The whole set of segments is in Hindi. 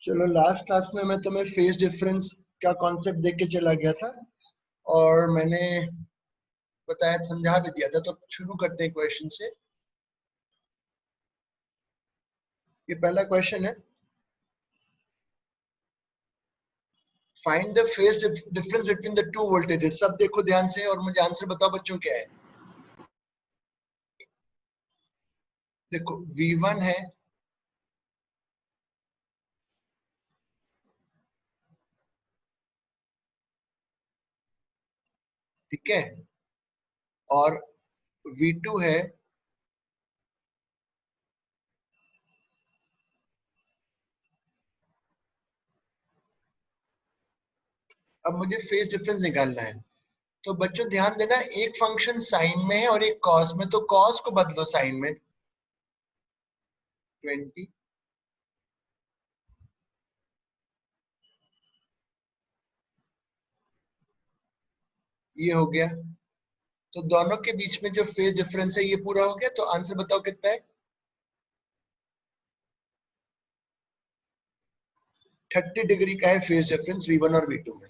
चलो लास्ट क्लास में मैं तुम्हें फेज डिफरेंस का कॉन्सेप्ट देख के चला गया था और मैंने बताया समझा भी दिया था। तो शुरू करते हैं क्वेश्चन से। ये पहला क्वेश्चन है, find the phase difference between the two voltages. सब देखो ध्यान से और मुझे आंसर बताओ बच्चों क्या है। देखो V1 है, ठीक है, और V2 है, अब मुझे फेज डिफरेंस निकालना है। तो बच्चों ध्यान देना, एक फंक्शन साइन में है और एक कॉस में, तो कॉस को बदलो साइन में 20, ये हो गया। तो दोनों के बीच में जो फेज डिफरेंस है ये पूरा हो गया। तो आंसर बताओ कितना है। 30 डिग्री का है फेज डिफरेंस V1 और V2 में।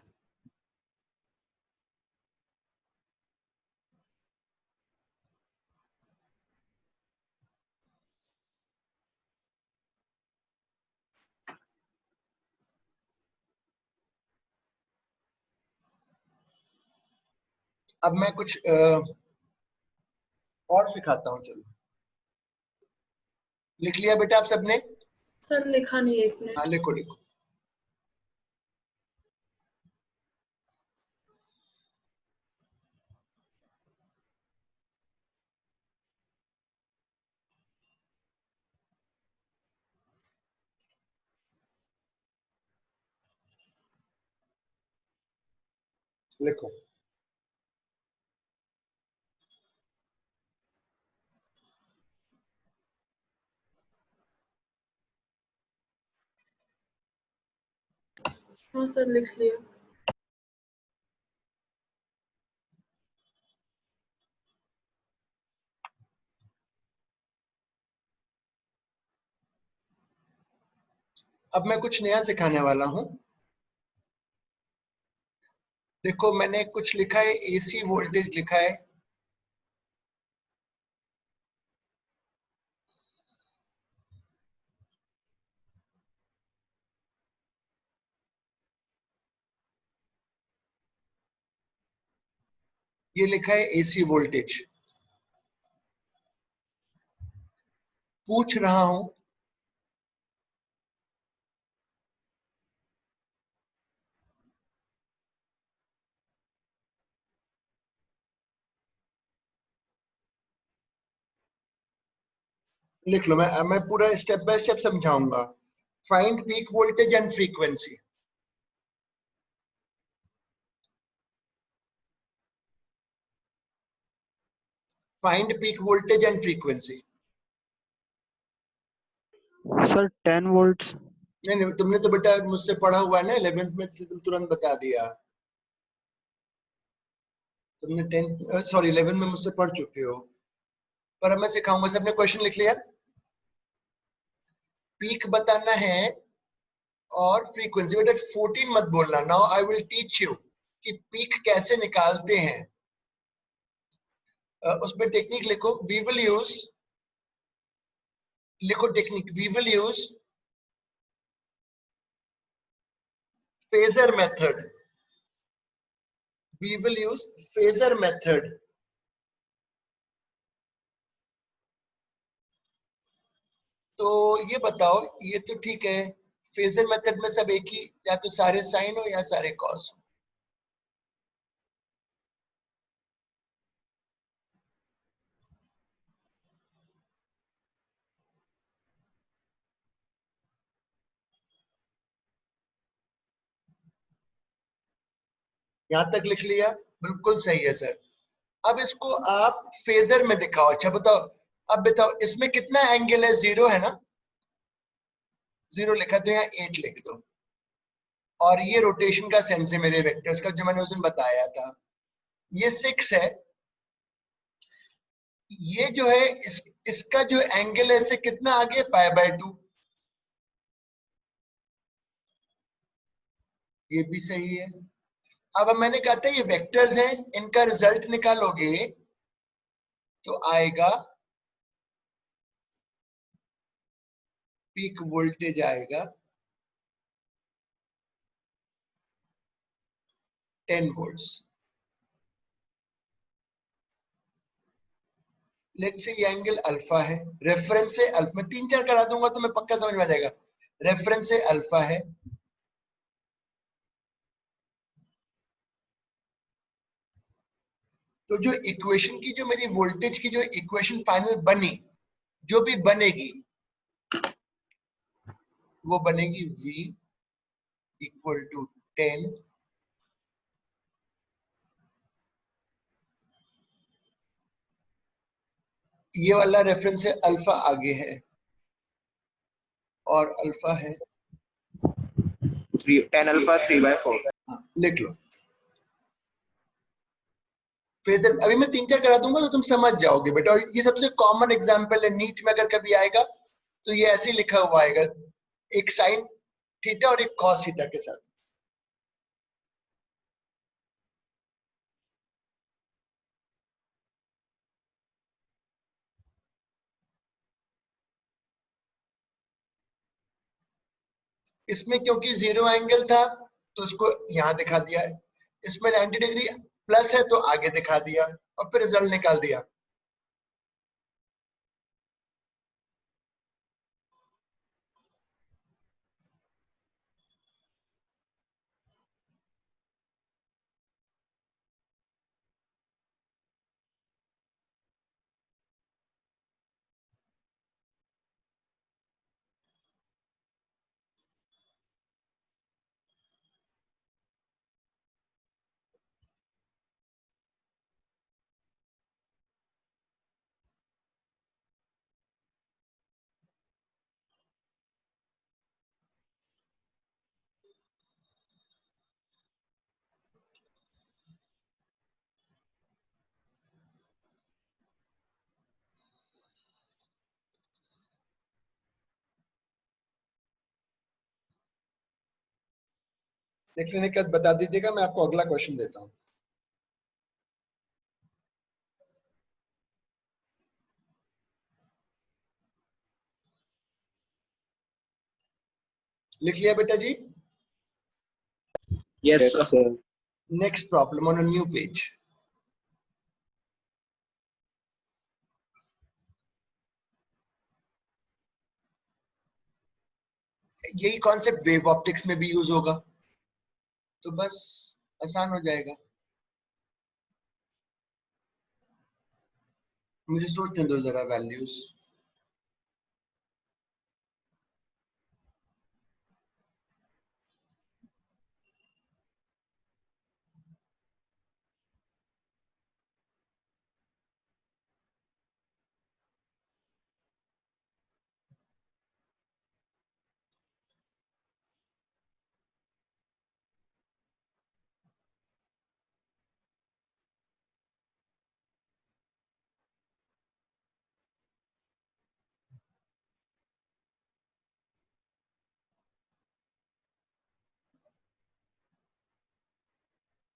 अब मैं कुछ और सिखाता हूँ। चलो लिख लिया बेटा आप सबने? सर लिखा नहीं है, एक मिनट। हाँ लिखो लिखो। लिखो हाँ सर लिख लिया। अब मैं कुछ नया सिखाने वाला हूँ। देखो मैंने कुछ लिखा है, AC वोल्टेज लिखा है, ये लिखा है AC वोल्टेज। पूछ रहा हूं लिख लो, मैं पूरा स्टेप बाय स्टेप समझाऊंगा। Find peak voltage and frequency. Find peak voltage and frequency. Sir 10 volts. नहीं नहीं, तुमने तो बेटा मुझसे पढ़ा हुआ है ना 11th में, तुम तुरंत बता दिया। तुमने 11 में मुझसे पढ़ चुके हो। पर अब मैं सिखाऊंगा। सबने क्वेश्चन लिख लिया? पीक बताना है और फ्रीक्वेंसी। बेटा 14 मत बोलना। Now I will teach you कि पीक कैसे निकालते हैं। उसमें टेक्निक लिखो, वी विल यूज, लिखो technique, we will use phasor method. We will use phasor method. तो ये बताओ, ये तो ठीक है, फेजर मेथड में सब एक ही, या तो सारे साइन हो या सारे कॉस हो। यहां तक लिख लिया? बिल्कुल सही है सर। अब इसको आप फेजर में दिखाओ। अच्छा बताओ, अब बताओ इसमें कितना एंगल है? 0 है ना? 0 लिखा तो यहाँ 8 लिख दो। और ये रोटेशन का सेंस है मेरे वेक्टर्स का, जो मैंने उस दिन बताया था। ये 6 है। ये जो है इसका जो एंगल है इससे कितना आगे? π/2। ये भी सही है। अब मैंने कहा था ये वेक्टर्स हैं, इनका रिजल्ट निकालोगे तो आएगा पीक वोल्टेज आएगा 10 वोल्ट्स। लेट्स से ये एंगल अल्फा है, रेफरेंस से अल्फा, मैं 3-4 करा दूंगा तो मैं पक्का समझ में आ जाएगा। रेफरेंस से अल्फा है, तो जो इक्वेशन की, जो मेरी वोल्टेज की जो इक्वेशन फाइनल बनी, जो भी बनेगी वो बनेगी V इक्वल टू 10 ये वाला रेफरेंस है, अल्फा आगे है और अल्फा है 10 अल्फा 3/4। लिख लो। फेजर अभी मैं 3-4 करा दूंगा तो तुम समझ जाओगे बेटा। और ये सबसे कॉमन एग्जांपल है, नीट में अगर कभी आएगा तो ये ऐसे ही लिखा हुआ आएगा, एक साइन थीटा और एक कॉस थीटा के साथ। इसमें क्योंकि जीरो एंगल था तो उसको यहां दिखा दिया है, इसमें 90 डिग्री प्लस है तो आगे दिखा दिया और फिर रिजल्ट निकाल दिया। देख लेने के बाद बता दीजिएगा, मैं आपको अगला क्वेश्चन देता हूं। लिख लिया बेटा जी? Yes, Yes, sir. sir. Next problem on a new page. यही कॉन्सेप्ट वेव ऑप्टिक्स में भी यूज होगा, तो बस आसान हो जाएगा। मुझे सोचने दो जरा वैल्यूज।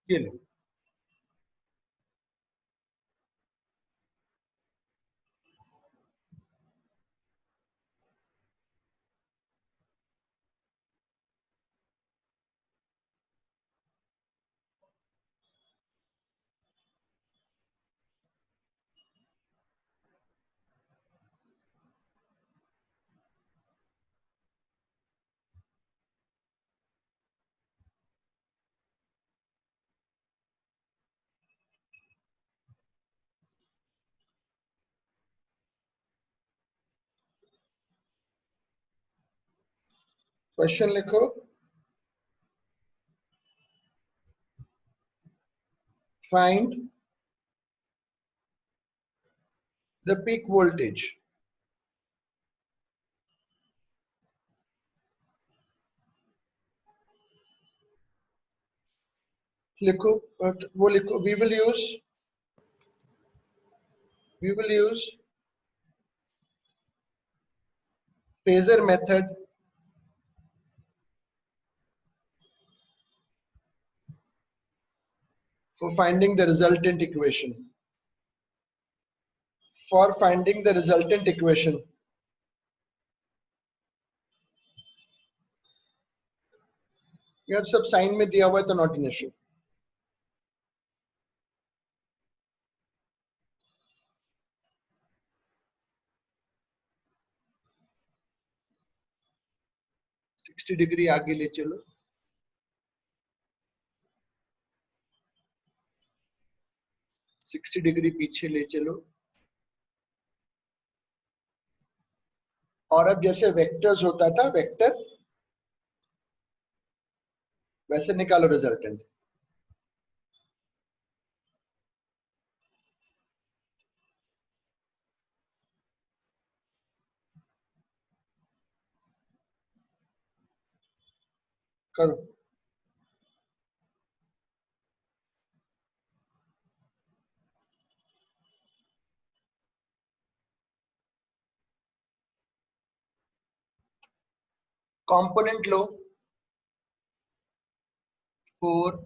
ये लो, क्वेश्चन लिखो। फाइंड द पीक वोल्टेज लिखो। वो लिखो, we will use phasor method for finding the resultant equation. For finding the resultant equation, यह सब साइन में दिया हुआ है तो नॉट एन इशू. डिग्री आगे ले चलो. डिग्री पीछे ले चलो. और अब जैसे वेक्टर्स होता था, वेक्टर वैसे निकालो रिजल्टेंट. करो. कंपोनेंट लो 4,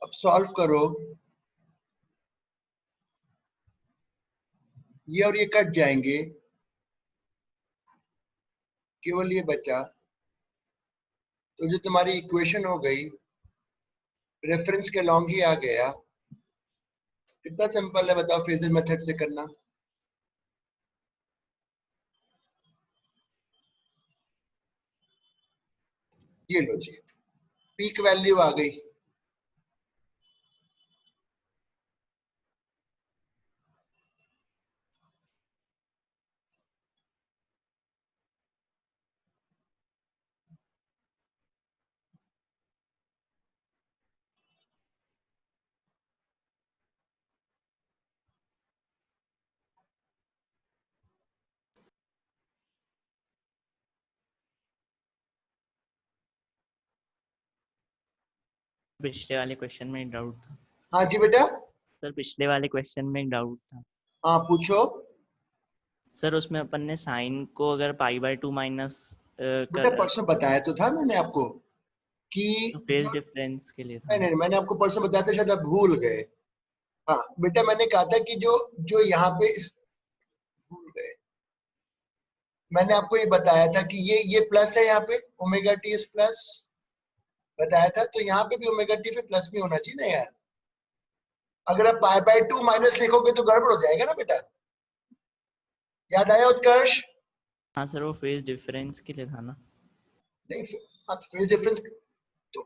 अब सॉल्व करो. ये और ये कट जाएंगे, केवल ये बचा. तो जो तुम्हारी इक्वेशन हो गई रेफरेंस के लॉन्ग ही आ गया. कितना सिंपल है बताओ फेजर मेथड से करना. ये लो जी, पीक वैल्यू आ गई. पिछले वाले क्वेश्चन में एक डाउट था. हाँ जी बेटा. सर पिछले वाले क्वेश्चन में एक डाउट था. हाँ पूछो. सर उसमें अपन ने साइन को अगर π/2 माइनस बेटा परसों बताया तो था मैंने आपको कि तो फेज डिफरेंस के लिए था. नहीं नहीं, मैंने आपको परसों बताया था, शायद आप भूल गए. हाँ बेटा, मैंने कहा था कि जो जो यहाँ पे भूल गए. मैंने आपको ये बताया था कि ये प्लस है, यहाँ पे ओमेगा टी इज प्लस बताया था. तो यहाँ पे भी ओमेगा टी पे प्लस भी होना चाहिए ना यार. अगर आप π/2 माइनस लिखोगे तो गड़बड़ हो जाएगा ना बेटा. याद आया उत्कर्ष? हाँ सर वो फेज डिफरेंस के लिए था ना. नहीं, फेज डिफरेंस तो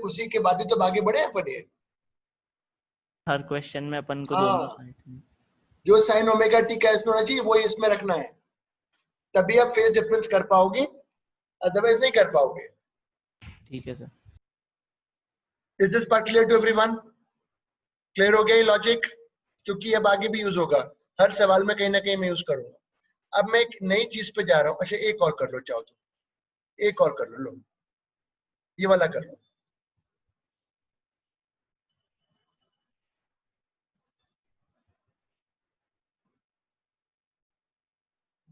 उसी के बाद ही तो आगे बढ़े अपन. ये हर क्वेश्चन में अपन को हाँ, दोनों साइड में. जो साइन ओमेगा टी का इसमें होना चाहिए वो इसमें रखना है, तभी आप फेज डिफरेंस कर पाओगे, अदरवाइज नहीं कर पाओगे. ठीक है sir. Is this part clear to everyone? Clear हो गया ये लॉजिक? क्योंकि अब आगे भी यूज होगा, हर सवाल में कहीं ना कहीं मैं यूज करूंगा. अब मैं एक नई चीज पे जा रहा हूँ. अच्छा एक और कर लो, चाहो तो एक और कर लो. लो ये वाला कर लो.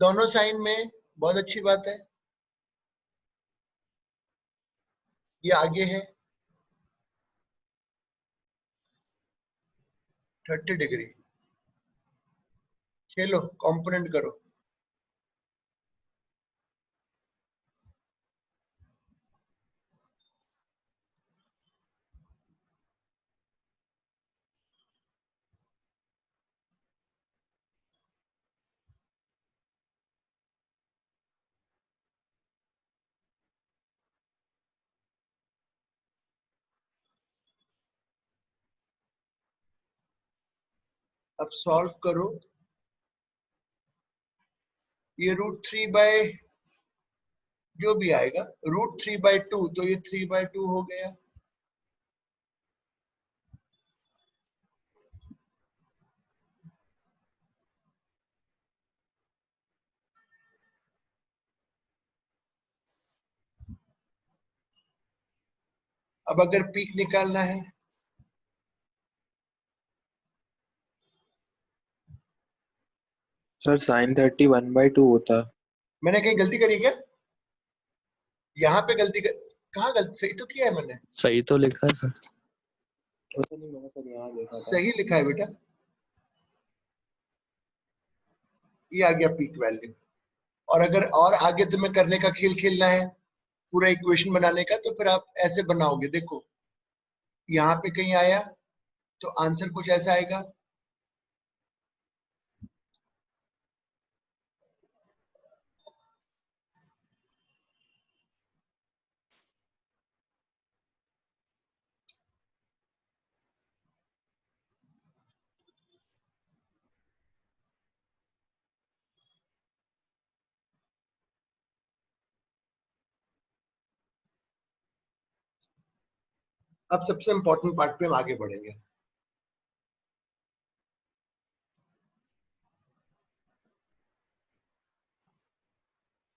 दोनों साइन में, बहुत अच्छी बात है. ये आगे है 30 डिग्री. चलो कंपोनेंट करो. अब सॉल्व करो. ये √3 जो भी आएगा, √3/2, तो ये 3/2 हो गया. अब अगर पीक निकालना है, सर साइन 30 1/2 होता। मैंने कहीं गलती करी क्या? यहाँ पे गलती कर, कहाँ गलती? सही तो किया है मैंने, सही तो लिखा है सर। वैसे नहीं, मैंने सर यहाँ देखा था। सही लिखा है बेटा। ये आ गया पीक वैल्यू। और अगर और आगे तुम्हें करने का खेल खेलना है पूरा इक्वेशन बनाने का, तो फिर आप ऐसे बनाओगे। देखो यहाँ पे कहीं आया तो आंसर कुछ ऐसा आएगा, अब सबसे इंपॉर्टेंट पार्ट पे हम आगे बढ़ेंगे।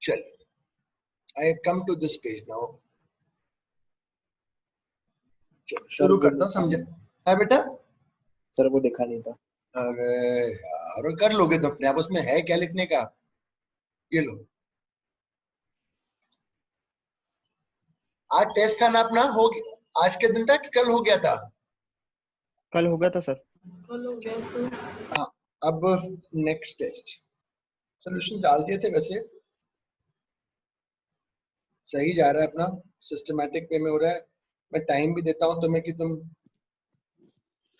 चलिए, I come to this page now. चलो सर शुरू वो करता हूँ, लिखा समझे? नहीं। है बेटा? सर वो लिखा नहीं था। अरे यार, कर लोगे तो अपने आप, उसमें है क्या लिखने का? ये लो, आज टेस्ट था ना अपना, हो गया आज के दिन था कि कल हो गया था? कल हो गया था सर। कल हो गया सर। हाँ। अब नेक्स्ट टेस्ट, सोल्यूशन डाल दिए थे वैसे, सही जा रहा है अपना, सिस्टमैटिक वे में हो रहा है। मैं टाइम भी देता हूँ तुम्हें कि तुम,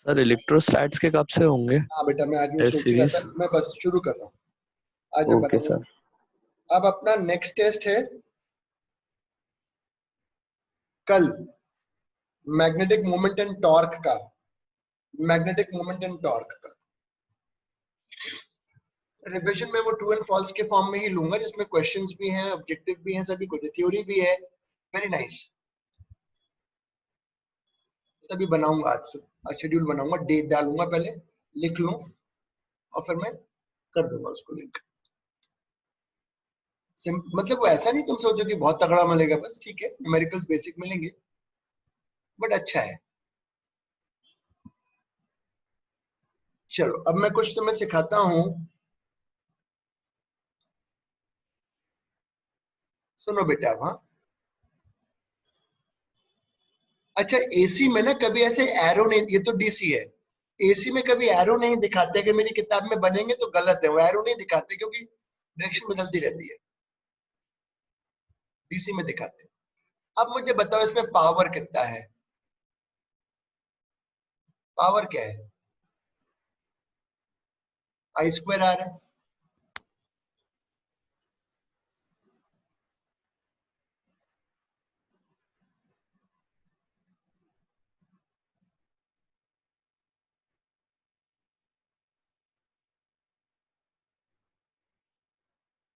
सर इलेक्ट्रोस्टैट्स के कब से होंगे? हाँ बेटा मैं आज वो टेस्ट सोच ही रहा सीरीज। था, मैं बस शुरू कर रहा हूँ, आज मैं ओके बनाऊंगा। सर। अब अपना नेक्स्ट टेस्ट है कल, मैग्नेटिक मोमेंट एंड टॉर्क का। मैग्नेटिक मोमेंट एंड टॉर्क का रिविजन में वो ट्रू एंड फॉल्स के फॉर्म में ही लूंगा, जिसमें क्वेश्चंस भी हैं, ऑब्जेक्टिव भी हैं, सभी कुछ, थ्योरी भी है। Very nice. सभी बनाऊंगा आज से, आज शेड्यूल बनाऊंगा, डेट डालूंगा, पहले लिख लूं और फिर मैं कर दूंगा उसको लिंक। मतलब वो ऐसा नहीं तुम सोचो कि बहुत तगड़ा मिलेगा, बस ठीक है, न्यूमेरिकल्स बेसिक मिलेंगे, बट अच्छा है। चलो अब मैं कुछ तुम्हें सिखाता हूँ, सुनो बेटा। हाँ, अच्छा, एसी में ना कभी ऐसे एरो नहीं, ये तो डीसी है, एसी में कभी एरो नहीं दिखाते, कि मेरी किताब में बनेंगे तो गलत है, वो एरो नहीं दिखाते क्योंकि डायरेक्शन बदलती रहती है, डीसी में दिखाते हैं। अब मुझे बताओ इसमें पावर कितना है? पावर क्या है? आई स्क्वायर आर है।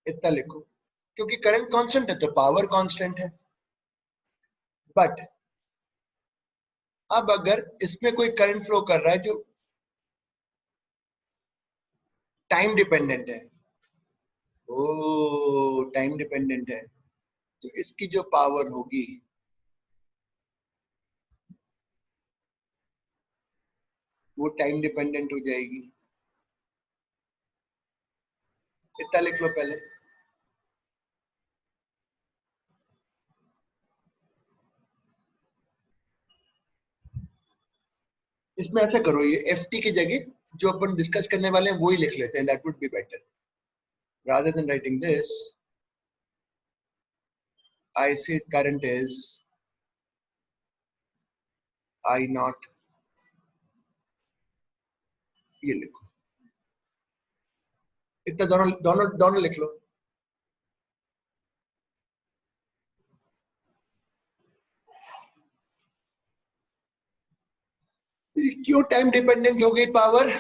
इतना लिखो, क्योंकि करंट कांस्टेंट है तो पावर कांस्टेंट है। बट अब अगर इसमें कोई करंट फ्लो कर रहा है जो टाइम डिपेंडेंट है, ओ टाइम डिपेंडेंट है, तो इसकी जो पावर होगी वो टाइम डिपेंडेंट हो जाएगी। इतना लिख लो पहले। इसमें ऐसा करो, ये एफ टी की जगह जो अपन डिस्कस करने वाले हैं वो ही लिख लेते हैं, that would be better, rather than writing this. I say current is I not, ये लिखो, इतना दोनों दोनों दोनों लिख लो। क्यों टाइम डिपेंडेंट हो गई पावर?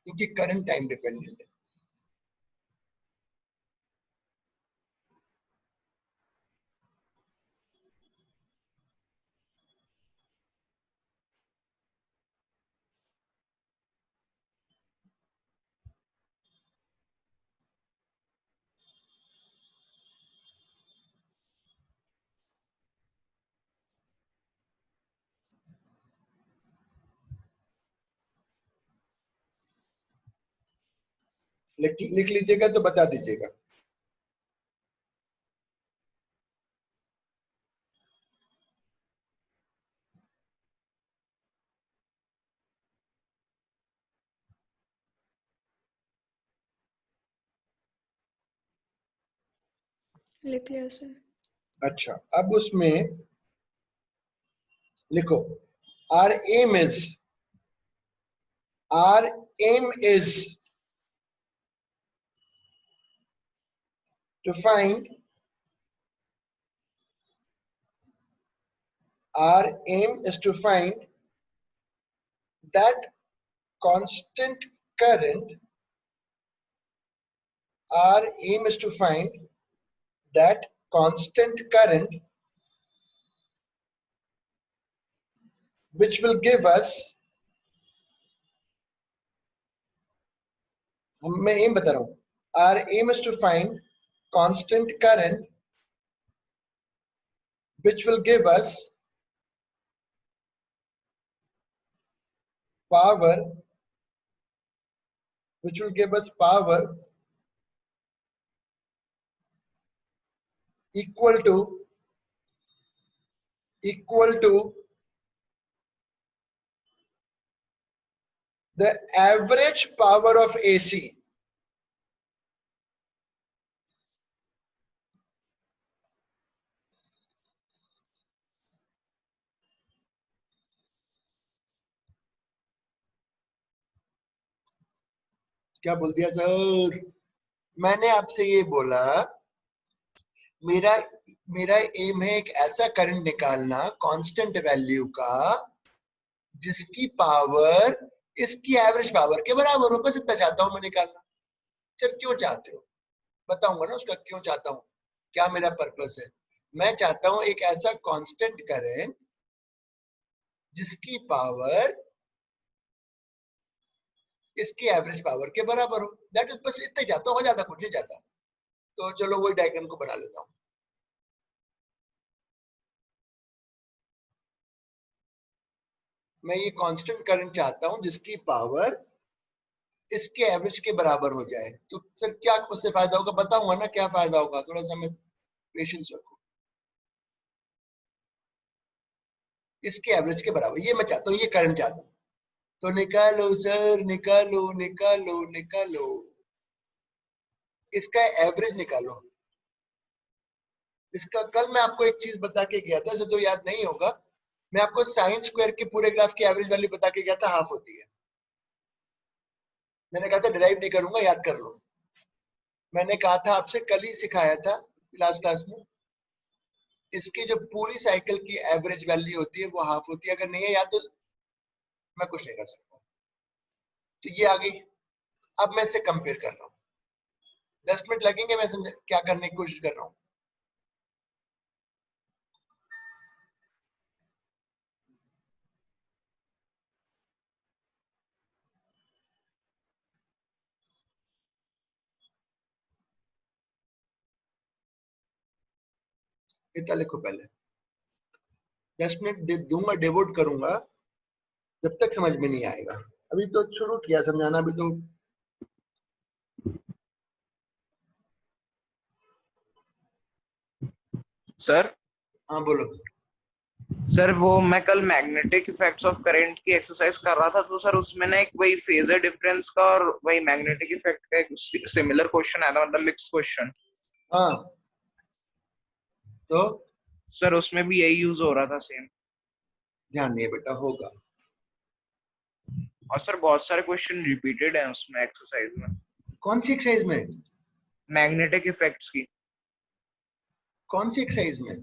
क्योंकि करंट टाइम डिपेंडेंट है। लिख लीजिएगा तो बता दीजिएगा। लिख लिया सर। अच्छा, अब उसमें लिखो our aim is to find that constant current. Our aim is to find that constant current which will give us, मैं एम बता रहा हूं, our aim is to find constant current which will give us power equal to the average power of AC. क्या बोल दिया सर? मैंने आपसे ये बोला मेरा एम है एक ऐसा करंट निकालना कांस्टेंट वैल्यू का जिसकी पावर इसकी एवरेज पावर के बराबर हो। बस इतना चाहता हूं मैं निकालना। सर क्यों चाहते हो? बताऊंगा ना उसका क्यों चाहता हूं, क्या मेरा पर्पस है। मैं चाहता हूं एक ऐसा कांस्टेंट करंट जिसकी पावर इसकी एवरेज पावर के बराबर हो। दैट इज, बस इतना चाहता हूं, ज्यादा कुछ नहीं चाहता। तो चलो वही डायग्राम को बना लेता हूं। मैं ये कांस्टेंट करंट चाहता हूं जिसकी पावर इसके एवरेज के बराबर हो जाए। तो सर क्या उससे फायदा होगा? बताऊंगा ना क्या फायदा होगा, थोड़ा सा मैं पेशेंस रखो। इसके एवरेज के बराबर ये मैं चाहता हूं, ये करंट चाहता हूं। तो निकालो सर, निकालो निकालो निकालो, इसका एवरेज निकालो। इसका कल मैं आपको एक चीज बता के गया था जो तो याद नहीं होगा। मैं आपको साइन स्क्वायर के पूरे ग्राफ की एवरेज वैल्यू बता के गया था, हाफ होती है। मैंने कहा था डिराइव नहीं करूंगा, याद कर लो। मैंने कहा था आपसे, कल ही सिखाया था लास्ट क्लास में, इसकी जो पूरी साइकिल की एवरेज वैल्यू होती है वो हाफ होती है। अगर नहीं है याद तो मैं कुछ नहीं कर सकता। तो ये आ गई। अब मैं इसे कंपेयर कर रहा हूँ। 10 मिनट लगेंगे, मैं समझ क्या करने की कोशिश कर रहा हूँ। इतना लिखो पहले, 10 मिनट दूंगा, डिवोट करूंगा, जब तक समझ में नहीं आएगा। अभी तो शुरू किया समझाना, अभी तो सर हाँ बोलो। सर वो मैं कल मैग्नेटिक इफेक्ट्स ऑफ करंट की एक्सरसाइज कर रहा था, तो सर उसमें ना एक वही फेजर डिफरेंस का और वही मैग्नेटिक इफेक्ट का एक सिमिलर क्वेश्चन आया था, मतलब मिक्स क्वेश्चन। हाँ तो सर उसमें भी यही यूज हो रहा था सेम। ध्यान नहीं बेटा, होगा। और सर बहुत सारे क्वेश्चन रिपीटेड हैं उसमें एक्सरसाइज में। कौन सी एक्सरसाइज में? मैग्नेटिक इफेक्ट्स की। कौन सी एक्सरसाइज में?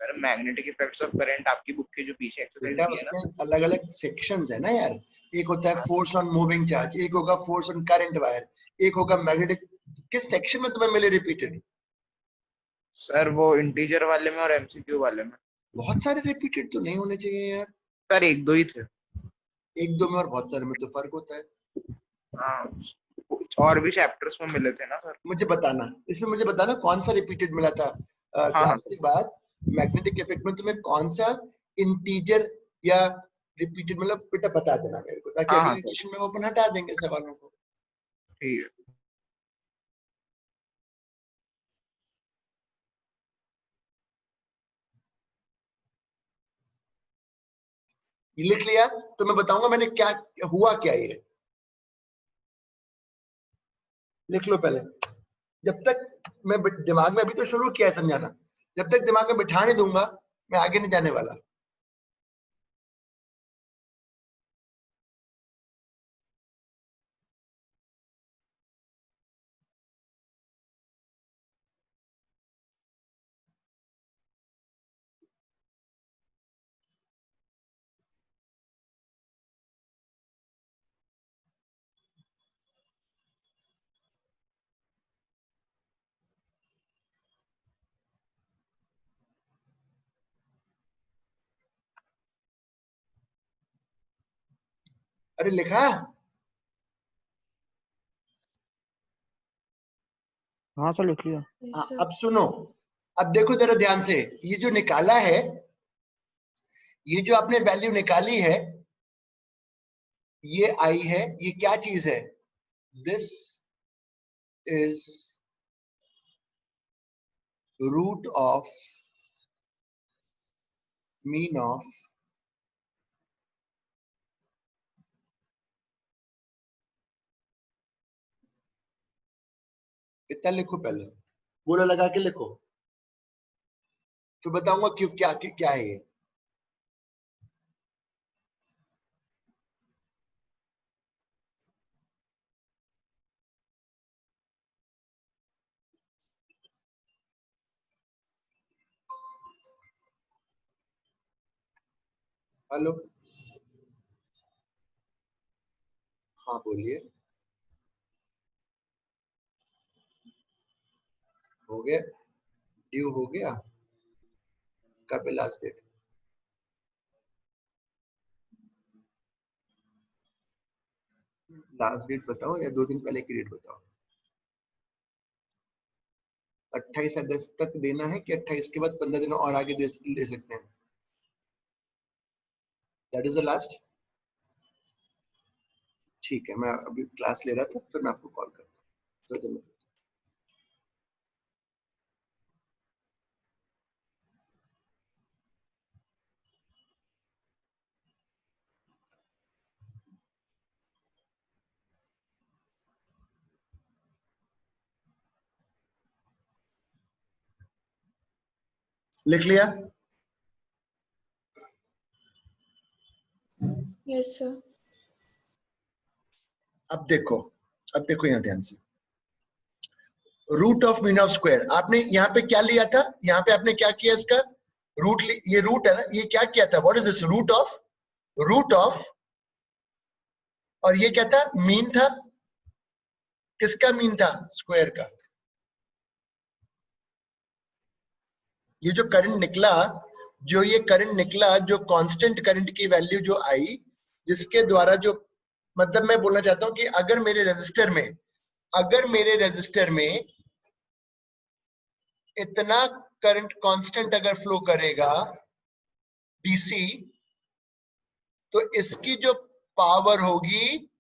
Sir magnetic effects of current आपकी बुक के जो पीछे एक्सरसाइज बेटा दी है ना। उसमें अलग अलग सेक्शंस है ना यार। एक होता है फोर्स ऑन मूविंग चार्ज, एक होगा फोर्स ऑन करंट वायर, एक होगा मैग्नेटिक। किस सेक्शन में तुम्हें मिले रिपीटेड? सर वो इंटीजर वाले में और एमसीक्यू वाले में। बहुत सारे रिपीटेड तो नहीं होने चाहिए यार। सर एक दो ही थे। एक दो में और बहुत सारे में तो फर्क होता है। हाँ, और भी चैप्टर्स में मिले थे ना सर। मुझे बताना, इसमें मुझे बताना कौन सा रिपीटेड मिला था। हाँ क्लास के बाद मैग्नेटिक इफेक्ट में तुम्हें कौन सा इंटीजर या रिपीटेड मतलब बेटा बता देना मेरे को, ताकि हाँ अगले हाँ सर, एडिशन में वो अपन हटा देंगे सवालों को। ठीक है। ये लिख लिया तो मैं बताऊंगा मैंने क्या हुआ क्या। ये लिख लो पहले, जब तक मैं दिमाग में, अभी तो शुरू किया है समझाना, जब तक दिमाग में बिठा नहीं दूंगा मैं आगे नहीं जाने वाला। अरे लिखा? हाँ सर लिख लिया। Yes, हाँ, sir. अब सुनो, अब देखो जरा ध्यान से, ये जो निकाला है, ये जो आपने वैल्यू निकाली है, ये आई है, ये क्या चीज है? This is root of mean of इतना लिखो पहले, बोला लगा के लिखो, फिर बताऊंगा क्यों, क्या क्या है ये। हेलो, हाँ बोलिए। हो गया, ड्यू हो गया, कब है लास्ट डेट? लास्ट डेट बताओ या 2 दिन पहले की डेट बताओ। 28 अगस्त तक देना है कि 28 के बाद 15 दिन और आगे दे सकते हैं? That is the last. ठीक है, मैं अभी क्लास ले रहा था, फिर मैं आपको कॉल करता हूँ। लिख लिया? Yes, sir. अब देखो यहाँ ध्यान से, root of mean of square, आपने यहाँ पे क्या लिया था? यहाँ पे आपने क्या किया? इसका रूट, ये रूट है ना, ये क्या किया था? What is this? Root of, और ये क्या था? मीन था। किसका मीन था? स्क्वायर का। ये जो करंट निकला, जो कांस्टेंट करंट की वैल्यू जो आई, जिसके द्वारा जो, मतलब मैं बोलना चाहता हूं कि अगर मेरे रेजिस्टर में इतना करंट कांस्टेंट अगर फ्लो करेगा डीसी, तो इसकी जो पावर होगी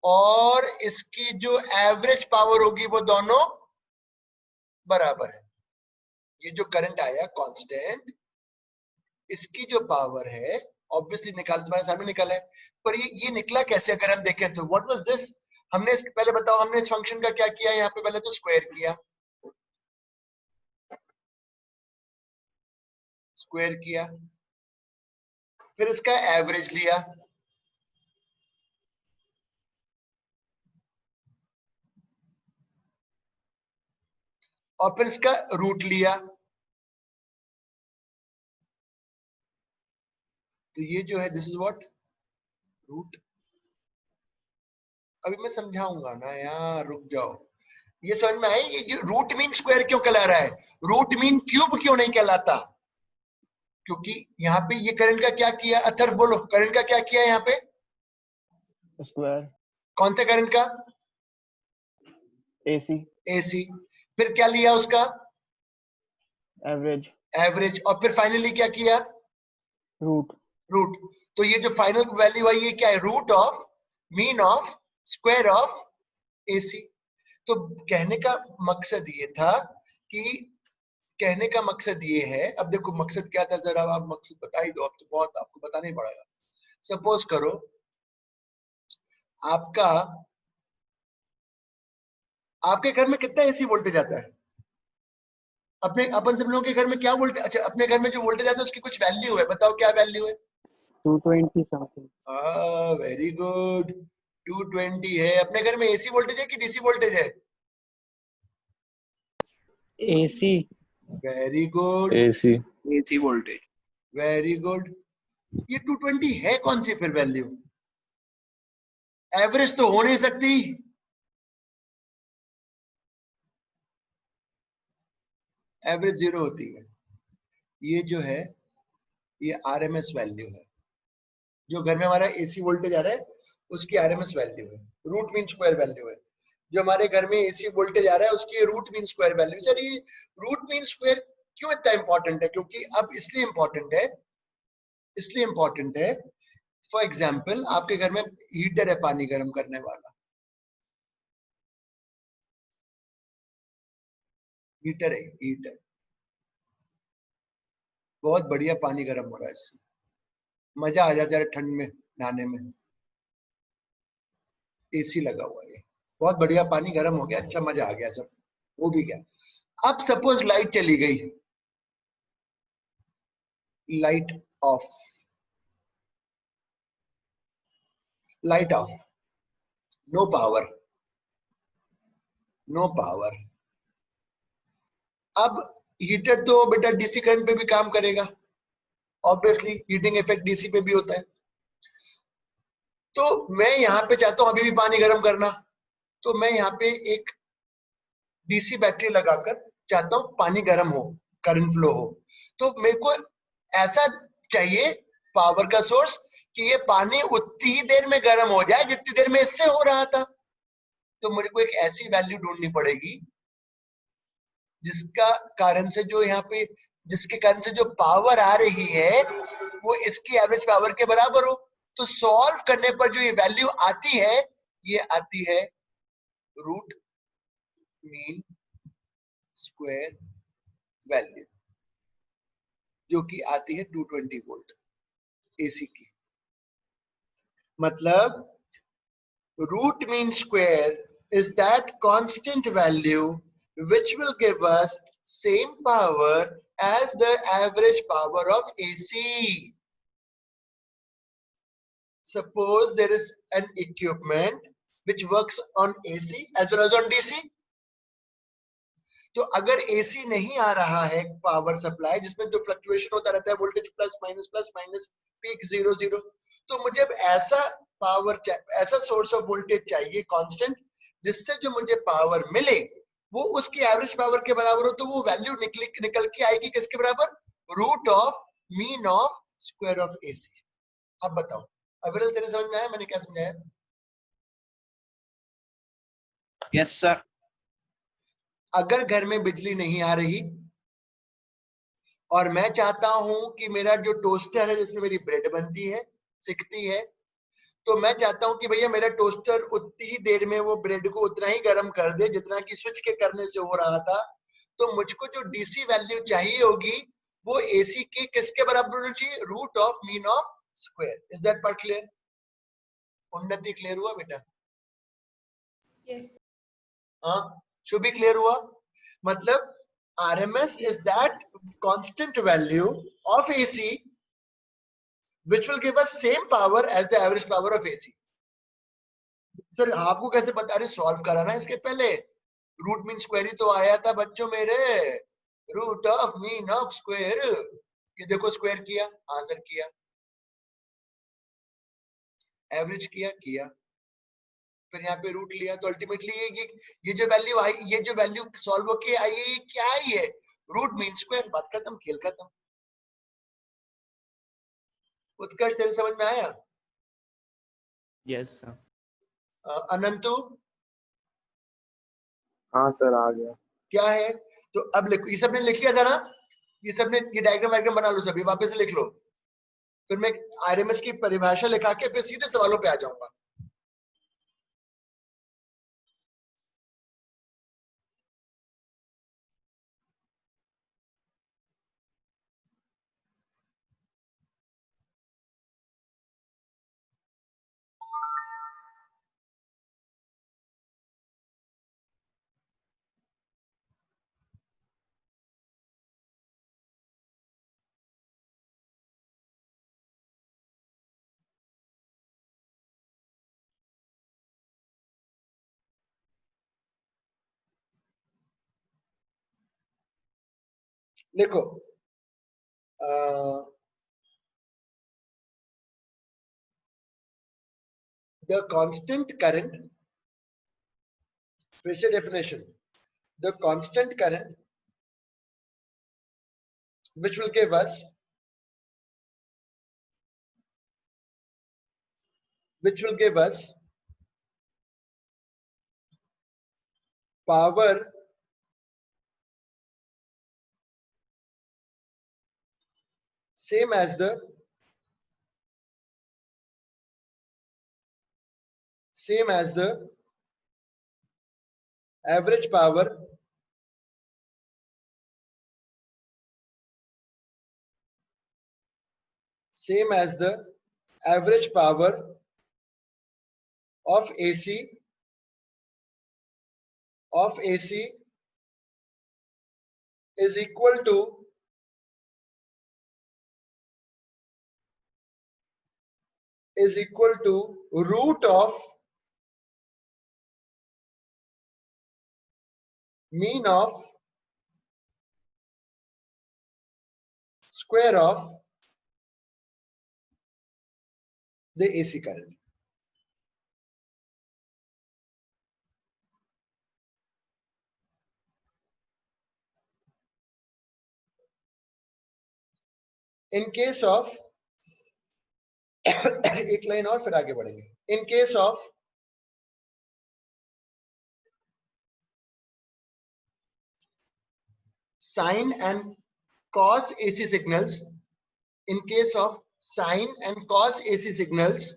और इसकी जो एवरेज पावर होगी वो दोनों बराबर है। ये जो करंट आया कांस्टेंट, इसकी जो पावर है ऑब्वियसली निकाल, तुम्हारे सामने निकाला है, पर ये निकला कैसे अगर हम देखें तो? What was this? हमने इसके पहले बताओ, हमने इस फंक्शन का क्या किया? यहाँ पे पहले तो स्क्वायर किया, फिर इसका एवरेज लिया, और फिर इसका रूट लिया। तो ये जो है, दिस इज व्हाट रूट। अभी मैं समझाऊंगा ना यार, रुक जाओ। ये समझ में आई? ये रूट मीन स्क्वायर क्यों कहला रहा है, रूट मीन क्यूब क्यों नहीं कहलाता? क्योंकि यहाँ पे ये करंट का क्या किया? अथर्व बोलो, करंट का क्या किया यहाँ पे? स्क्वायर। कौन से करंट का? एसी। फिर क्या लिया उसका? एवरेज। और फिर फाइनली क्या किया? रूट। तो ये जो फाइनल वैल्यू आई, ये क्या है? Root of mean of square of AC। तो कहने का मकसद ये था कि कहने का मकसद ये है, अब देखो मकसद क्या था, जरा आप मकसद बता ही दो, अब तो बहुत आपको बताना ही पड़ेगा। सपोज करो आपके घर में कितना AC वोल्टेज आता है? अपन सब लोगों के घर में क्या वोल्टेज, अच्छा अपने घर में जो वोल्टेज आता है उसकी कुछ वैल्यू है, बताओ क्या वैल्यू है? 220 समथिंग। वेरी गुड, 220 है। अपने घर में AC वोल्टेज है कि DC वोल्टेज है? AC। Very good, AC। AC voltage. Very good. ये 220 है कौन सी फिर वैल्यू? एवरेज तो हो नहीं सकती। एवरेज 0 होती है। ये जो है ये RMS वैल्यू है, जो घर में हमारा AC वोल्टेज आ रहा है उसकी RMS वैल्यू है, रूट मीन स्क्वायर वैल्यू है। जो हमारे घर में AC वोल्टेज आ रहा है उसकी root mean square value. Sir ये रूट मीन स्क्वायर क्यों इतना इंपॉर्टेंट है? क्योंकि अब इसलिए इंपॉर्टेंट है, फॉर एग्जाम्पल आपके घर में हीटर है पानी गर्म करने वाला, हीटर है, हीटर बहुत बढ़िया पानी गर्म हो रहा है, इससे मजा आ जाता है ठंड में नहाने में। AC लगा हुआ है, बहुत बढ़िया पानी गर्म हो गया, अच्छा मजा आ गया सब, वो भी क्या। अब सपोज लाइट चली गई, light off, light off, no power, no power. अब हीटर तो बेटा DC करंट पे भी काम करेगा, ऑब्वियसली हीटिंग इफेक्ट DC पे भी होता है। तो मैं यहाँ पे चाहता हूं अभी भी पानी गर्म करना, तो मैं यहाँ पे एक DC बैटरी लगाकर चाहता हूं पानी गर्म हो, करंट फ्लो हो। तो मेरे को ऐसा चाहिए पावर का सोर्स कि ये पानी उतनी ही देर में गर्म हो जाए जितनी देर में इससे हो रहा था। तो मेरे को एक ऐसी वैल्यू ढूंढनी पड़ेगी जिसका कारण से जो यहाँ पे जिसके कारण से जो पावर आ रही है वो इसकी एवरेज पावर के बराबर हो। तो सॉल्व करने पर जो ये वैल्यू आती है, ये आती है रूट मीन स्क्वायर वैल्यू, जो कि आती है 220 वोल्ट AC की। मतलब root mean square is that constant value which will give us same power as the average power of AC. Suppose there is an equipment which works on AC as well as on DC. तो अगर AC नहीं आ रहा है पावर सप्लाई, जिसमें जो फ्लक्चुएशन होता रहता है वोल्टेज प्लस माइनस पीक 0 तो मुझे अब ऐसा पावर, ऐसा सोर्स ऑफ वोल्टेज चाहिए कांस्टेंट, जिससे जो मुझे पावर मिले वो उसकी एवरेज पावर के बराबर हो। तो वो वैल्यू निकल के आएगी किसके बराबर? Root of mean of square of AC। अब बताओ अविरल, तेरे समझ में आया मैंने क्या समझाया? Yes sir. अगर घर में बिजली नहीं आ रही और मैं चाहता हूं कि मेरा जो टोस्टर है जिसमें मेरी ब्रेड बनती है, सिकती है, तो मैं चाहता हूं कि भैया मेरा टोस्टर उतनी ही देर में वो ब्रेड को उतना ही गर्म कर दे जितना कि स्विच के करने से हो रहा था। तो मुझको जो DC वैल्यू चाहिए होगी वो AC की किसके बराबर होनी चाहिए? Root of mean of square. Is that part clear? Unnati clear हुआ बेटा? Yes. हाँ, शुड बी क्लियर हुआ? मतलब RMS is that constant value of AC which will give us same power as the average power of AC. Sir आपको कैसे पता? अरे सॉल्व करा ना इसके पहले, रूट मीन स्क्वायर ही तो आया था बच्चों मेरे, root of mean of square. ये देखो स्क्वायर किया, आंसर किया, एवरेज किया, फिर यहाँ पे रूट लिया, तो अल्टीमेटली ये जो वैल्यू आई, ये जो वैल्यू सॉल्व होके आई है, ये क्या आई है? Root mean square. बात खत्म, खेल खत्म। उत्कर्ष तेरे समझ में आया? Yes sir. अनंतु? हाँ सर आ गया। क्या है? तो अब लिखो, ये सबने लिख लिया था ना, ये सबने ये डायग्राम वायग्राम बना लो, सभी वापस से लिख लो। फिर मैं RMS की परिभाषा लिखा के फिर सीधे सवालों पे आ जाऊंगा। लिखो द कांस्टेंट करंट, फिर से definition, the constant current which will give us power same as the average power of AC is equal to root of mean of square of the AC current. In case of एक लाइन और फिर आगे बढ़ेंगे. In case of sine and cos AC signals, in case of sine and cos AC signals,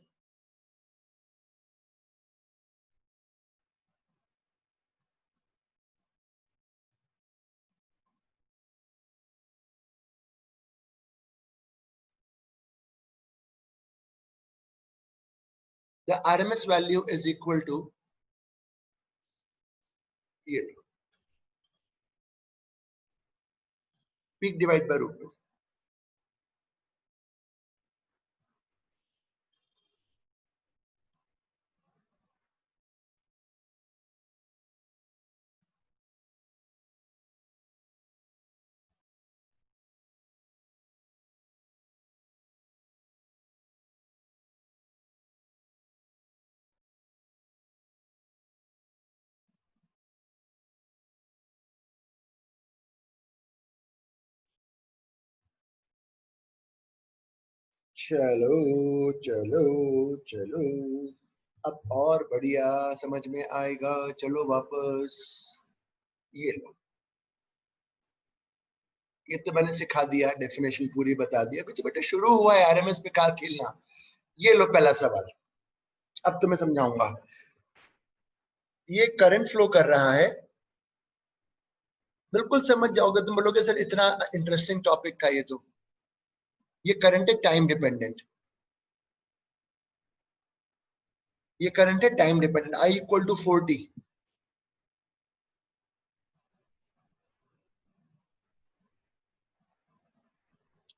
the RMS value is equal to ये peak divided by root 2. चलो चलो चलो, अब और बढ़िया समझ में आएगा. चलो वापस ये लो, ये तो मैंने सिखा दिया, डेफिनेशन पूरी बता दिया. बच्चे बेटे शुरू हुआ है आरएमएस पे कार खेलना. ये लो पहला सवाल, अब तुम्हें समझाऊंगा. ये करंट फ्लो कर रहा है, बिल्कुल समझ जाओगे तुम. बोलोगे सर इतना इंटरेस्टिंग टॉपिक था ये तो. ये करंट है टाइम डिपेंडेंट, ये करंट है time dependent. I equal to 40.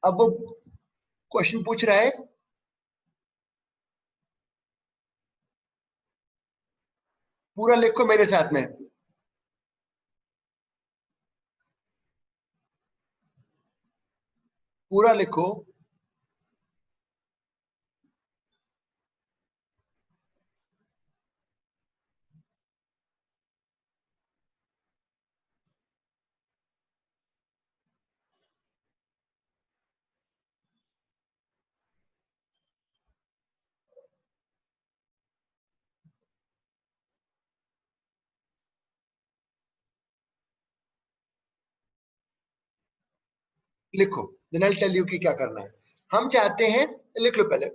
अब वो क्वेश्चन पूछ रहा है पूरा लिखो मेरे साथ में. पूरा लिखो. लिखो, then I'll tell you कि क्या करना है. हम चाहते हैं, लिख लो पहले.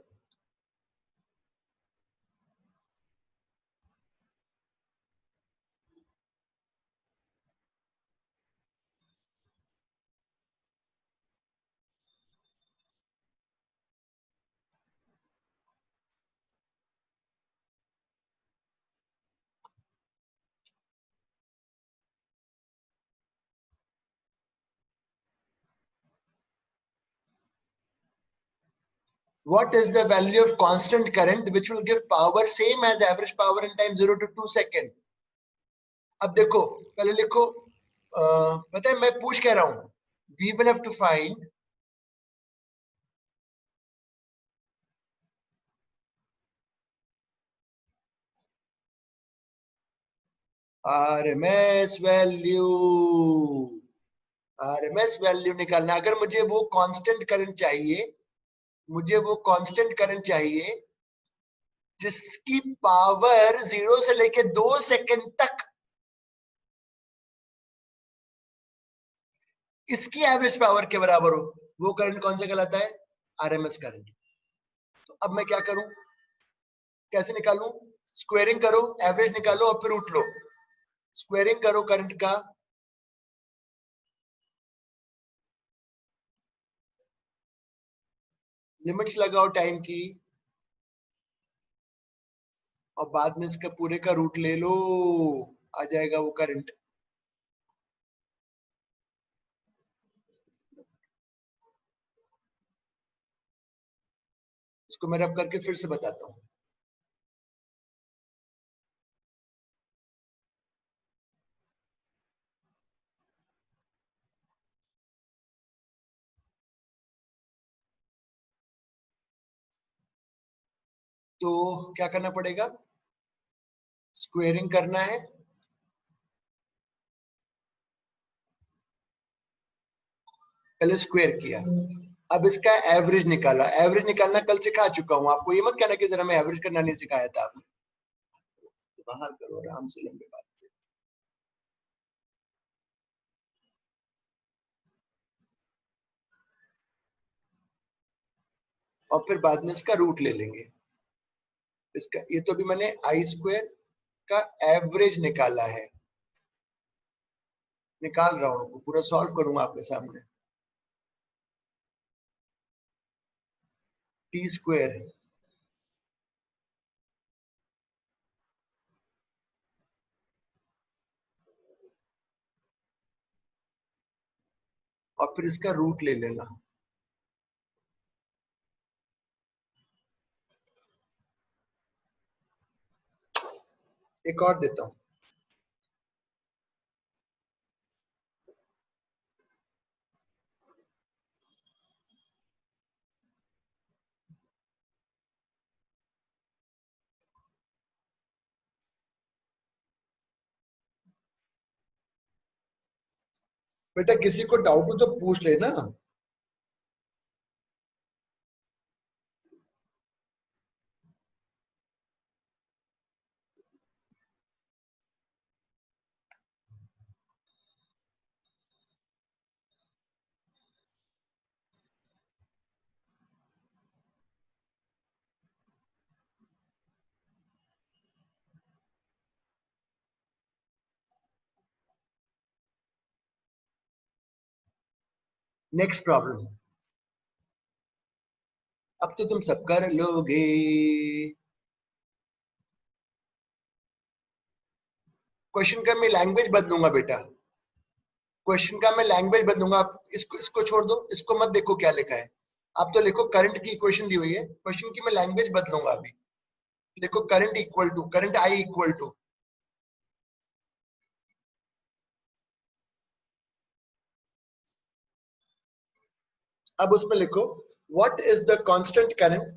What is the value of constant current which will give power same as average power in time 0 to 2 second? अब देखो पहले लिखो. पता है मैं पूछ कह रहा हूं, we will have to find RMS value. RMS value निकालना। अगर मुझे वो कांस्टेंट करंट चाहिए, मुझे वो कांस्टेंट करंट चाहिए जिसकी पावर 0 से लेके 2 सेकंड तक इसकी एवरेज पावर के बराबर हो, वो करंट कौन सा कहलाता है? RMS current. तो अब मैं क्या करूं, कैसे निकालूं? स्क्वायरिंग करो, एवरेज निकालो और फिर रूट लो। स्क्वायरिंग करो करंट का, लिमिट्स लगाओ टाइम की, और बाद में इसका पूरे का रूट ले लो, आ जाएगा वो करंट। इसको मैं रब करके फिर से बताता हूं। तो क्या करना पड़ेगा? स्क्वायरिंग करना है, पहले स्क्वायर किया, अब इसका एवरेज निकाला। एवरेज निकालना कल सिखा चुका हूं आपको, ये मत कहना कि जरा मैं एवरेज करना नहीं सिखाया था आपने। बाहर करो आराम से, लंबे बात। और फिर बाद में इसका रूट ले लेंगे। इसका ये तो भी मैंने आई स्क्वायर का एवरेज निकाला है, निकाल रहा हूं, उनको पूरा सॉल्व करूंगा आपके सामने। टी स्क्वायर और फिर इसका रूट ले लेना। एक और देता हूं, बेटा किसी को डाउट हो तो पूछ लेना। नेक्स्ट प्रॉब्लम, अब तो तुम सब कर लोगे। क्वेश्चन का मैं लैंग्वेज बदलूंगा बेटा, क्वेश्चन का मैं लैंग्वेज बदलूंगा। आप इसको छोड़ दो, इसको मत देखो क्या लिखा है। आप तो लिखो करंट की इक्वेशन दी हुई है, क्वेश्चन की मैं लैंग्वेज बदलूंगा अभी। देखो current equal to, current I equal to, अब उसमें लिखो what is the constant current,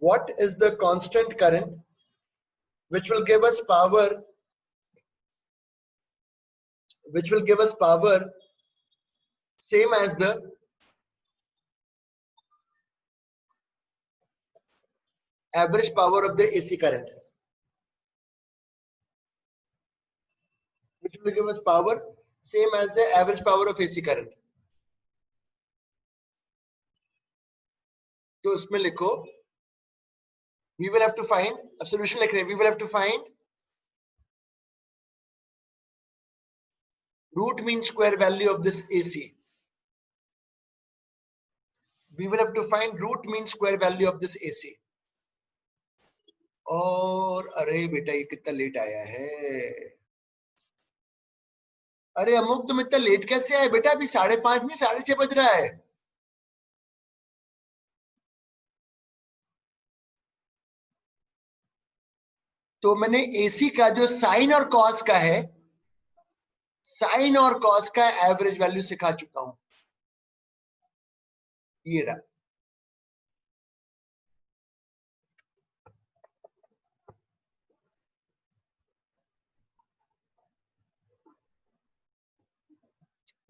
what is the constant current which will give us power, which will give us power same as the average power of the AC current, which will give us power same as the average power of AC current। तो उसमें लिखो we will have to find, अब solution लिख रहे हैं, we will have to find root mean square value of this AC, we will have to find root mean square value of this AC। और अरे बेटा ये कितना लेट आया है, अरे अमुक तुम इतना लेट कैसे आए बेटा? अभी 5:30 नहीं 6:30 बज रहा है। तो मैंने एसी का जो साइन और कॉस का है साइन और कॉस का एवरेज वैल्यू सिखा चुका हूं, ये रहा।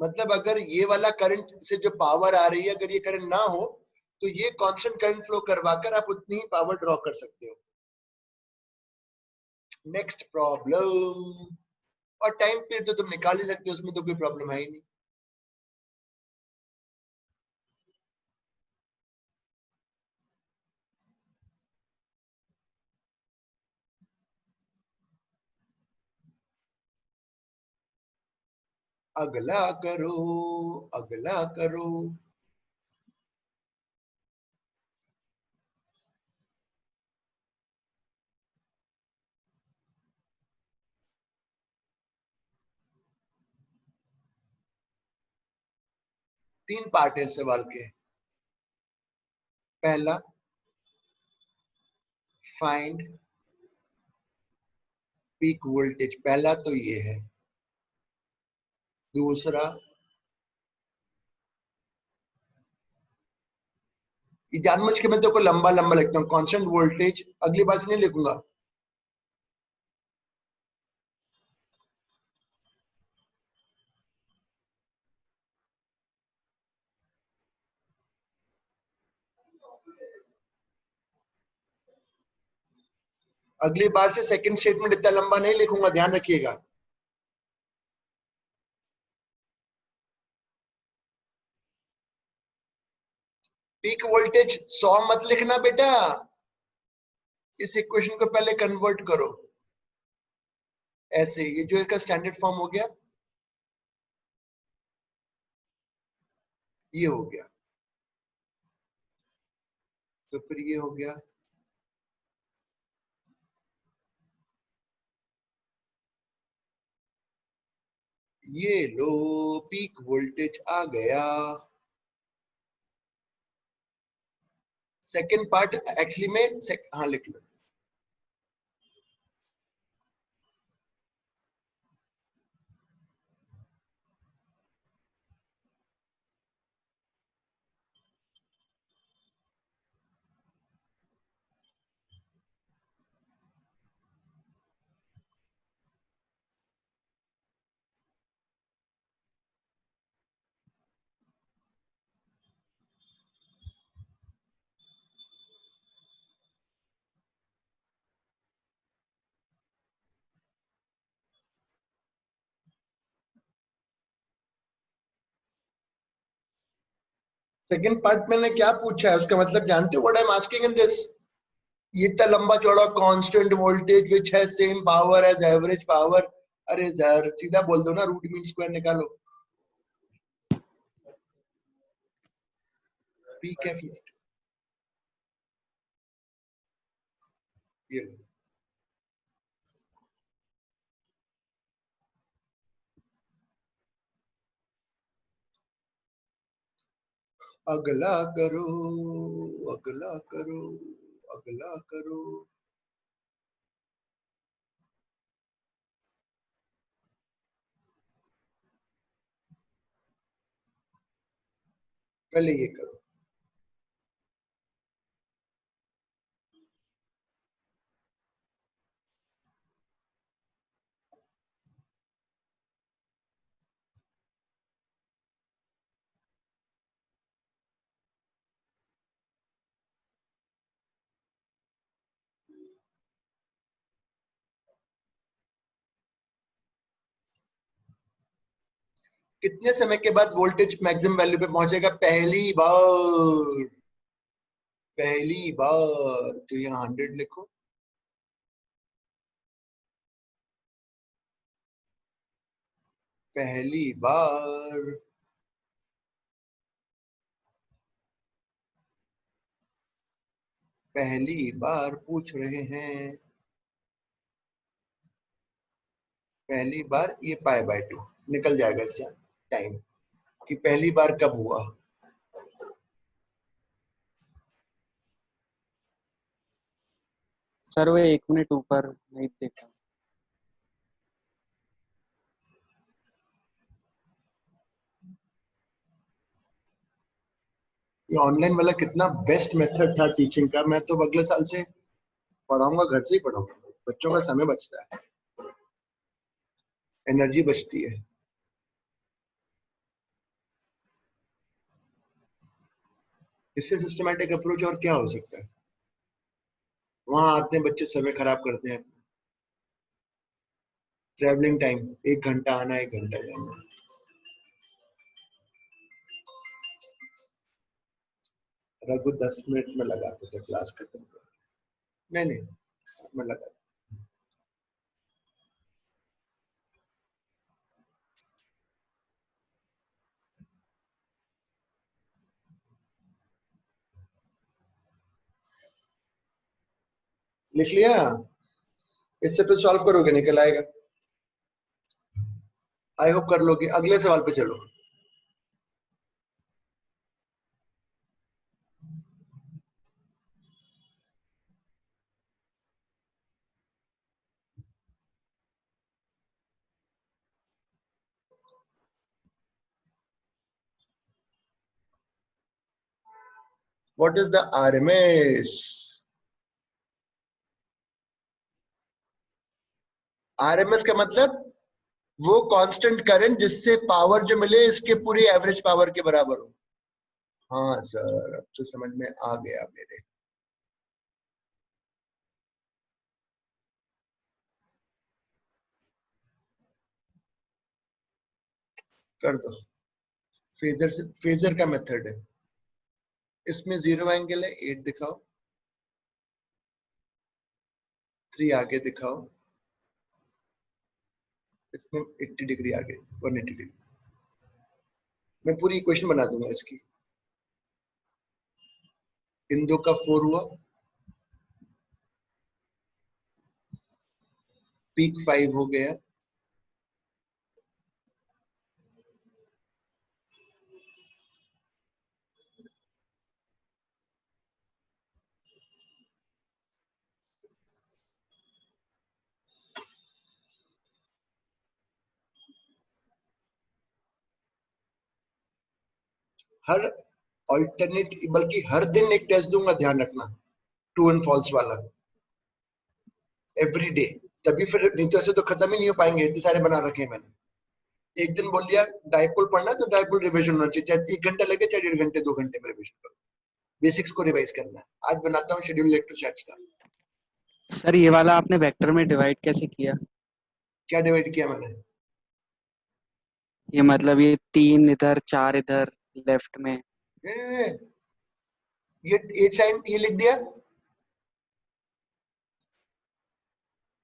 मतलब अगर ये वाला करंट से जो पावर आ रही है, अगर ये करंट ना हो तो ये कांस्टेंट करंट फ्लो करवाकर आप उतनी ही पावर ड्रॉ कर सकते हो। Next problem. और टाइम पीरियड तो तुम निकाल ही सकते हो, उसमें तो कोई प्रॉब्लम है ही नहीं। अगला करो, अगला करो। तीन पार्ट है सवाल के। पहला, फाइंड पीक वोल्टेज, पहला तो ये है। दूसरा, ये जानबूझ के मैं तो को लंबा लंबा लिखता हूँ, कांस्टेंट वोल्टेज, अगली बार से नहीं लिखूंगा। अगली बार से सेकंड स्टेटमेंट इतना लंबा नहीं लिखूंगा, ध्यान रखिएगा। पीक वोल्टेज 100 मत लिखना बेटा, इस इक्वेशन को पहले कन्वर्ट करो। ऐसे ये जो इसका स्टैंडर्ड फॉर्म हो गया, ये हो गया, तो फिर ये हो गया। ये लो, पीक वोल्टेज आ गया। सेकंड पार्ट एक्चुअली में हाँ लिख लो। सेकंड पार्ट मैंने क्या पूछा है उसका मतलब जानते हो? What I am asking in this, ये इतना लंबा चौड़ा constant voltage which has same power as average power. अरे सर सीधा बोल दो ना, रूट मीन स्क्वायर निकालो। पीक है 50, ये लो। अगला करो, अगला करो, अगला करो। पहले ये करो। कितने समय के बाद वोल्टेज मैक्सिमम वैल्यू पे पहुंचेगा? पहली बार, पहली बार। तो यहाँ 100 लिखो। पहली बार, पहली बार पूछ रहे हैं। पहली बार ये π/2 निकल जाएगा इससे टाइम, कि पहली बार कब हुआ। सर वो 1 मिनट ऊपर नहीं देखा। ये ऑनलाइन वाला कितना बेस्ट मेथड था टीचिंग का। मैं तो अगले साल से पढ़ाऊंगा, घर से ही पढ़ाऊंगा। बच्चों का समय बचता है, एनर्जी बचती है। इससे सिस्टमैटिक अप्रोच और क्या हो सकता है। वहां आते हैं बच्चे, समय खराब करते हैं। ट्रैवलिंग टाइम 1 घंटा आना, 1 घंटा जाना। रघु 10 मिनट में लगाते थे क्लास खत्म कर। नहीं नहीं, मैं लगा। लिख लिया? इससे फिर सॉल्व करोगे, निकल आएगा। आई होप कर लोगे। अगले सवाल पे चलो। What is the RMS? RMS का मतलब वो कांस्टेंट करंट जिससे पावर जो मिले इसके पूरी एवरेज पावर के बराबर हो। हाँ सर, अब तो समझ में आ गया मेरे। कर दो। फेजर से, फेजर का मेथड है। इसमें 0 एंगल है, 8 दिखाओ। 3 आगे दिखाओ। इसमें 80 डिग्री आगे, 180 डिग्री। मैं पूरी इक्वेशन बना दूंगा इसकी। इन दो का 4 हुआ, पीक 5 हो गया। हर ऑल्टरनेट, बल्कि हर दिन एक टेस्ट दूंगा, ध्यान रखना। ट्रू एंड फॉल्स वाला, एवरी डे। तभी फिर नहीं तो ऐसे तो खत्म ही नहीं हो पाएंगे, इतने सारे बना रखे हैं मैंने। एक दिन बोल दिया डाइपोल पढ़ना तो डाइपोल रिविजन होना चाहिए, चाहे 1 घंटा लगे चाहे 1.5 घंटे 2 घंटे में रिविजन करो। बेसिक्स को रिवाइज करना है। आज बनाता हूँ शेड्यूल इलेक्ट्रोस्टैट्स का। सर ये वाला आपने वेक्टर में डिवाइड कैसे किया? क्या डिवाइड किया मैंने? ये मतलब ये 3 इधर 4 इधर लेफ्ट में। ये 8 साइन ये लिख दिया।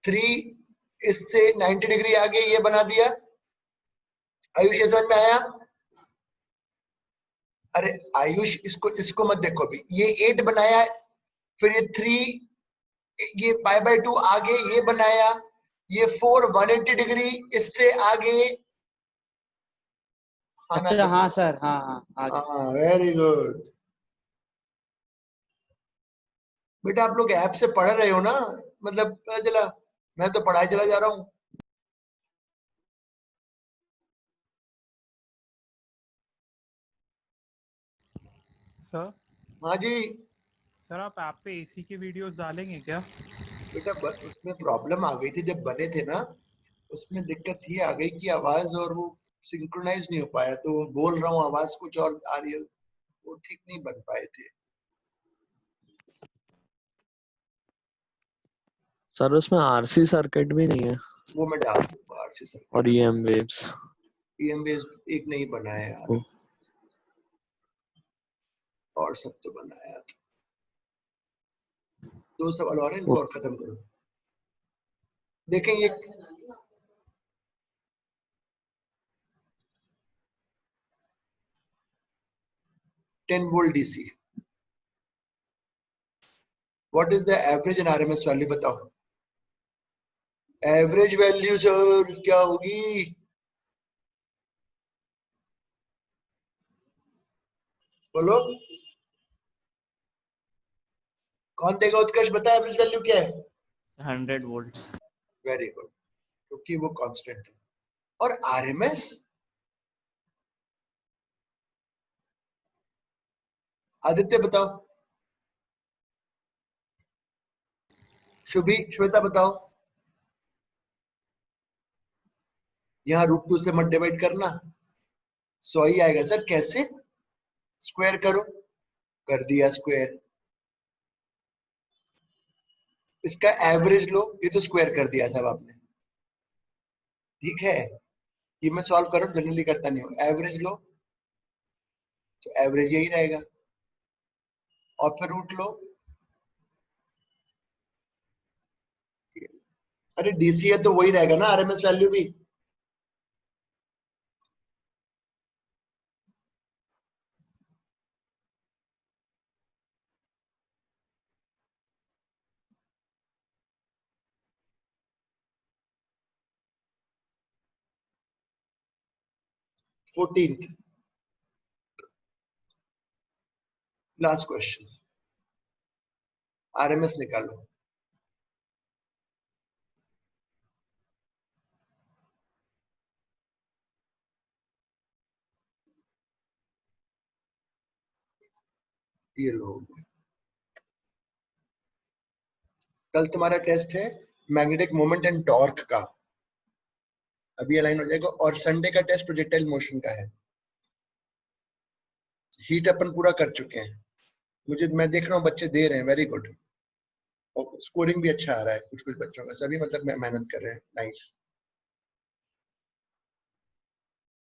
3 इससे 90 डिग्री आगे ये बना दिया। आयुष ये समझ में आया? अरे आयुष, इसको मत देखो अभी। ये 8 बनाया, फिर ये 3, ये π/2 आगे ये बनाया, ये 4 180 डिग्री इससे आगे। अच्छा हाँ सर, हाँ हाँ आगे। हाँ, वेरी गुड बेटा। आप लोग ऐप से पढ़ रहे हो ना, मतलब पता चला। मैं तो पढ़ाई चला जा रहा हूँ। सर हाँ जी सर आप ऐप पे एसी की वीडियोस डालेंगे क्या? बेटा, उसमें प्रॉब्लम आ गई थी जब बने थे ना। उसमें दिक्कत ये आ गई कि आवाज और वो सिंक्रोनाइज नहीं हो पाया, तो बोल रहा हूँ आवाज कुछ और आ रही है, वो ठीक नहीं बन पाए थे। सर उसमें आरसी सर्किट भी नहीं है वो मैं डाल दूंगा बाहर से सर। और ईएम वेव्स। ईएम बेस एक नहीं बनाया यार, और सब तो बनाया था। 2 सवाल और हैं, इनको और खत्म करो। देखें ये 10 volt DC. What is the average and RMS value बताओ। एवरेज वैल्यू सर क्या होगी? बोलो, कौन देगा? उत्कर्ष बता, एवरेज वैल्यू क्या है? 100 वोल्ट्स। वेरी गुड, क्योंकि वो कांस्टेंट है। और आरएमएस आदित्य बताओ, शुभी, श्वेता बताओ। यहाँ √2 से मत डिवाइड करना, 100 ही आएगा सर। कैसे? स्क्वायर करो, कर दिया स्क्वायर। इसका एवरेज लो, ये तो स्क्वायर कर दिया सब आपने, ठीक है। ये मैं सॉल्व करूं, जनरली करता नहीं हूं। एवरेज लो तो एवरेज यही रहेगा, और फिर रूट लो। अरे डीसी है तो वही रहेगा ना, आरएमएस वैल्यू भी। फोर्टीन्थ लास्ट क्वेश्चन, आरएमएस निकालो। ये लो, कल तुम्हारा टेस्ट है मैग्नेटिक मोमेंट एंड टॉर्क का, अभी अलाइन हो जाएगा। और संडे का टेस्ट प्रोजेक्टाइल मोशन का है। हीट अपन पूरा कर चुके हैं, मैं देख रहा हूँ बच्चे दे रहे हैं, वेरी गुड। और स्कोरिंग भी अच्छा आ रहा है कुछ कुछ बच्चों का, सभी मतलब मेहनत कर रहे हैं, नाइस।